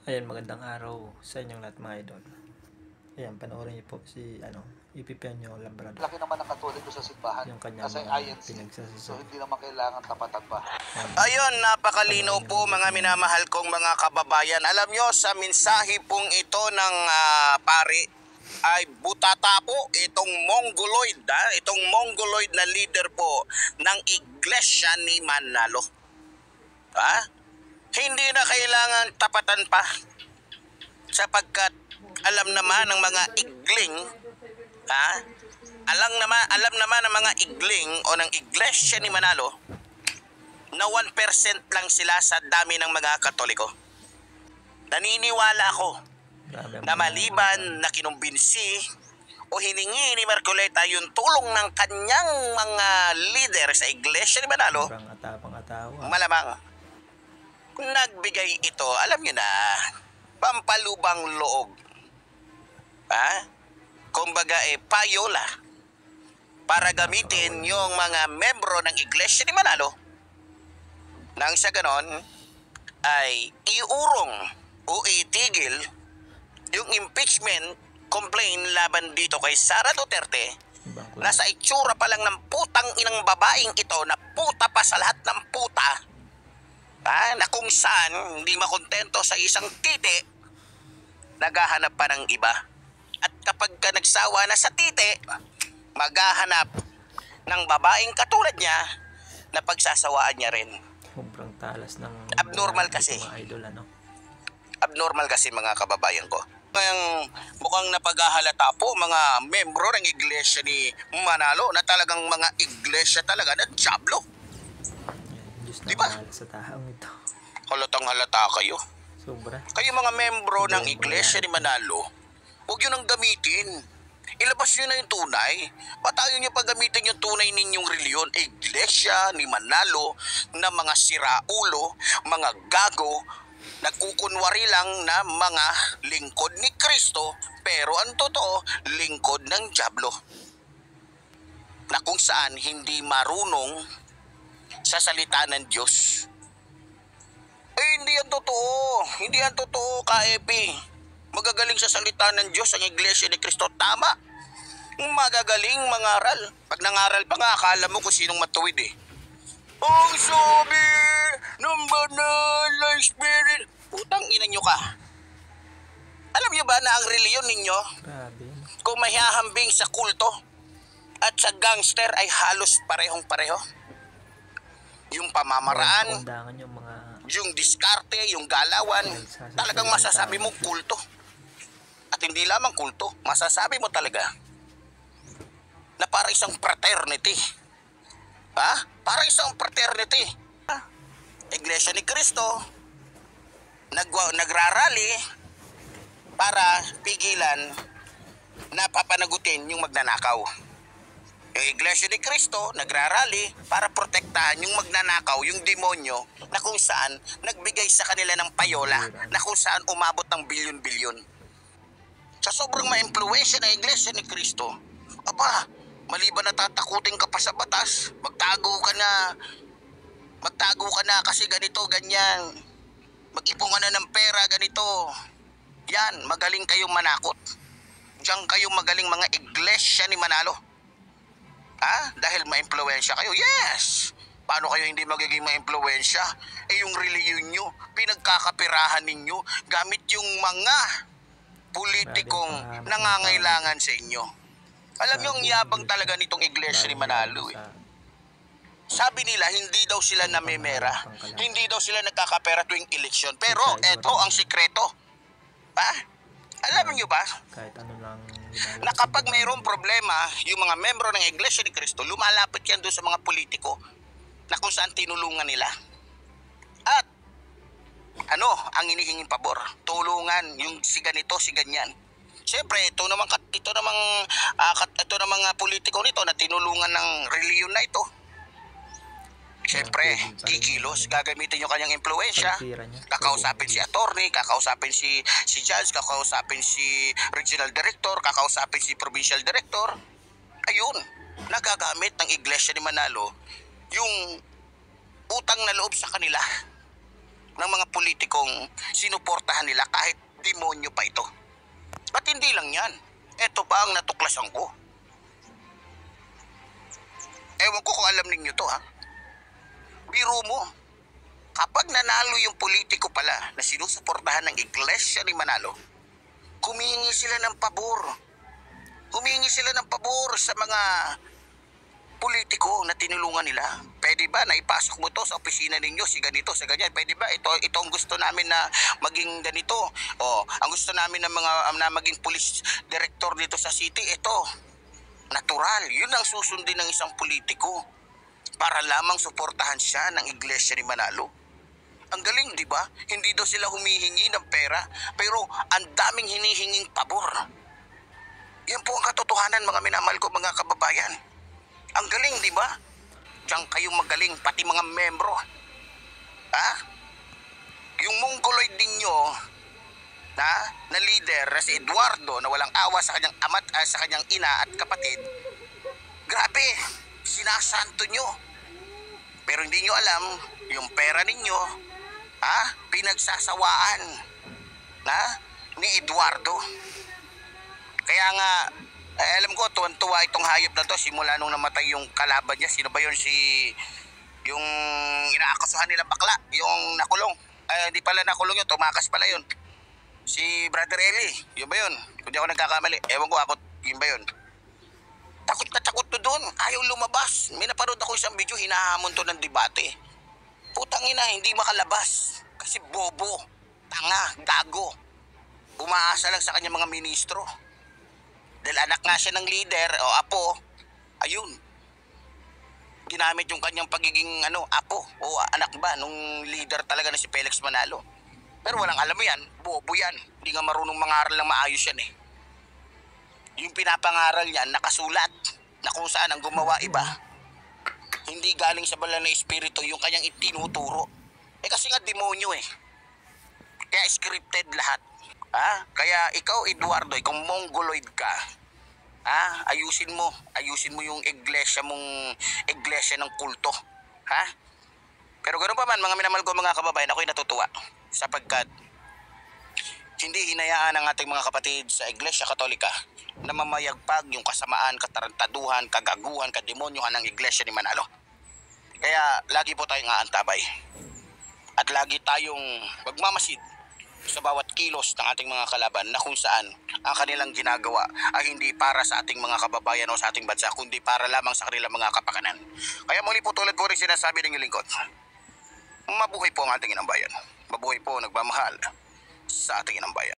Ayan, magandang araw sa inyong lahat mga idol. Ayan, panoorin niyo po si Epipenio Labrador. Laki naman ng Katoliko sa simbahan Yung kanyang as mga INC. So pinagsasabi. hindi naman kailangan tapatan pa. Ayun, napakalinaw po mga minamahal kong mga kababayan. Alam nyo, sa mensahe pong ito ng pari ay butata po itong Mongoloid, itong Mongoloid na leader po ng Iglesia ni Manalo. Hindi na kailangan tapatan pa sapagkat alam naman ng mga igling, alam naman ng mga igling o ng Iglesia ni Manalo na 1% lang sila sa dami ng mga Katoliko. Naniniwala ako na maliban na kinumbinsi o hiningi ni Marcoleta yung tulong ng kanyang mga leader sa Iglesia ni Manalo, malamang nagbigay ito, alam nyo na, pampalubang loob. Kumbaga payola para gamitin yung mga membro ng Iglesia ni Manalo nang sa ganon ay iurong o itigil yung impeachment complaint laban dito kay Sara Duterte na sa itsura pa lang ng putang inang babaeng ito na puta pa sa lahat ng puta, na kung saan hindi makontento sa isang titi, naghahanap pa ng iba. At kapag ka nagsawa na sa titi, maghahanap ng babaeng katulad niya na pagsasawaan niya rin. Sobrang talas ng abnormal kasi. Mga idol, Abnormal kasi mga kababayan ko. Ngayong mukhang napaghahalata po mga membro ng Iglesia ni Manalo na talagang mga iglesia talaga na diablo. Diba? Sa taong ito. Halatang halata kayo. Sobra. Kayo mga membro ng Iglesia ni Manalo, huwag yun ang gamitin. Ilabas nyo na yung tunay. Patayo nyo pa gamitin yung tunay ninyong reliyon. Iglesia ni Manalo na mga siraulo, mga gago, nagkukunwari lang na mga lingkod ni Kristo, pero ang totoo, lingkod ng diablo. Na kung saan hindi marunong sa salita ng Diyos. Hindi yan totoo. Hindi yan totoo, Ka-Epi. Magagaling sa salita ng Diyos ang Iglesia ni Kristo. Tama. Magagaling mangaral. Pag nangaral pa nga, akala mo kung sinong matuwid eh. Ang sabi ng banal na spirit. Putang ina nyo ka. Alam nyo ba na ang reliyon ninyo, Grabe. kung mahihambing sa kulto at sa gangster ay halos parehong-pareho? Yung pamamaraan, Yung mga yung diskarte, yung galawan, talagang masasabi mo kulto. At hindi lamang kulto, masasabi mo talaga na para isang fraternity. Para isang fraternity. Iglesia ni Cristo nagrarally para pigilan na papanagutin yung magnanakaw. Yung Iglesia ni Cristo nagrarally para protektahan yung magnanakaw, yung demonyo na kung saan nagbigay sa kanila ng payola, na kung saan umabot ng bilyon-bilyon. Sa sobrang ma-impluwensya ng Iglesia ni Cristo, maliban na tatakutin ka pa sa batas, magtago ka na kasi ganito, ganyan, mag-ipon ka na ng pera, ganito, yan, magaling kayong manakot. Diyan kayo magaling mga Iglesia ni Manalo. Dahil ma-impluwensya kayo? Yes! Paano kayo hindi magiging ma-impluwensya? Yung reliyon nyo, pinagkakapirahan ninyo gamit yung mga politikong nangangailangan sa inyo. Alam nyo, ang yabang talaga nitong Iglesia ni Manalo eh. Sabi nila, hindi daw sila namemera. Hindi daw sila nagkakapera tuwing eleksyon. Pero eto ang sikreto. Alam nyo ba? Kahit ano lang. Na kapag mayroong problema, yung mga membro ng Iglesia ni Cristo, lumalapit yan doon sa mga politiko na kung saan tinulungan nila. At ang inihinging pabor? Tulungan yung si ganito, si ganyan. Siyempre, ito namang mga politiko nito na tinulungan ng reliyon na ito. Siyempre, kikilos, gagamitin yung kanyang impluensya, kakausapin si attorney, kakausapin si judge, kakausapin si regional director, kakausapin si provincial director. Ayun, nagagamit ng Iglesia ni Manalo yung utang na loob sa kanila ng mga politikong sinuportahan nila kahit demonyo pa ito. At hindi lang yan. Ito pa ang natuklasan ko. Ewan ko kung alam ninyo to ha. Biro mo, kapag nanalo yung politiko pala na sinusuportahan ng Iglesia ni Manalo, humingi sila ng pabor. Humingi sila ng pabor sa mga politiko na tinulungan nila. Pwede ba na ipasok mo to sa opisina ninyo, si ganito, sa ganyan? Pwede ba? Ito ang gusto namin na maging ganito. O, ang gusto namin na maging police director dito sa city, ito. Natural. Yun ang susundin ng isang politiko para lamang suportahan siya ng Iglesia ni Manalo. Ang galing, di ba? Hindi daw sila humihingi ng pera, pero ang daming hinihinging pabor. Yan po ang katotohanan, mga minamahal ko, mga kababayan. Ang galing, di ba? Diyan kayong magaling, pati mga membro. Ha? Yung mongoloid ninyo na leader na si Eduardo na walang awa sa kanyang sa kanyang ina at kapatid, grabe, sinasanto nyo. Pero hindi nyo alam, yung pera ninyo, pinagsasawaan ni Eduardo. Kaya nga, alam ko, tuwan-tuwa itong hayop na to simula nung namatay yung kalaban niya. Sino ba yun? Yung inaakasuhan nilang bakla, yung nakulong. Hindi pala nakulong yun, tumakas pala yun. Si Brother Eli, yun ba yun? Kung di ako nagkakamali, ewan ko ako, yun ba yun? Takot na takot to doon, ayaw lumabas. May napanood ako isang video, hinahamon to ng debate. Putang ina, hindi makalabas. Kasi bobo, tanga, gago. Umaasa lang sa kanyang mga ministro. Dahil anak nga siya ng leader o apo, ayun. Ginamit yung kanyang pagiging apo o anak ba nung leader talaga na si Felix Manalo. Pero walang alam mo yan, bobo yan. Hindi nga marunong mangaral ng maayos yan eh. Yung pinapangaral niya, nakasulat na kung saan ang gumawa iba. Hindi galing sa banal na espiritu yung kanyang itinuturo. Kasi nga demonyo eh. Kaya scripted lahat. Kaya ikaw, Eduardo, ikaw mongoloid ka. Ayusin mo yung iglesia ng kulto. Pero ganoon pa man, mga minamahal ko, mga kababayan, ako'y natutuwa sapagkat hindi hinayaan ng ating mga kapatid sa Iglesia Katolika na mamayagpag yung kasamaan, katarantaduhan, kagaguhan, kademonyohan ng Iglesia ni Manalo. Kaya lagi po tayong aantabay at lagi tayong magmamasid sa bawat kilos ng ating mga kalaban na kung saan ang kanilang ginagawa ay hindi para sa ating mga kababayan o sa ating bansa, kundi para lamang sa kanilang mga kapakanan. Kaya muli po, tulad ko rin sinasabi ng lingkod, mabuhay po ang ating inang bayan. Mabuhay po nagmamahal sa ating inang bayan.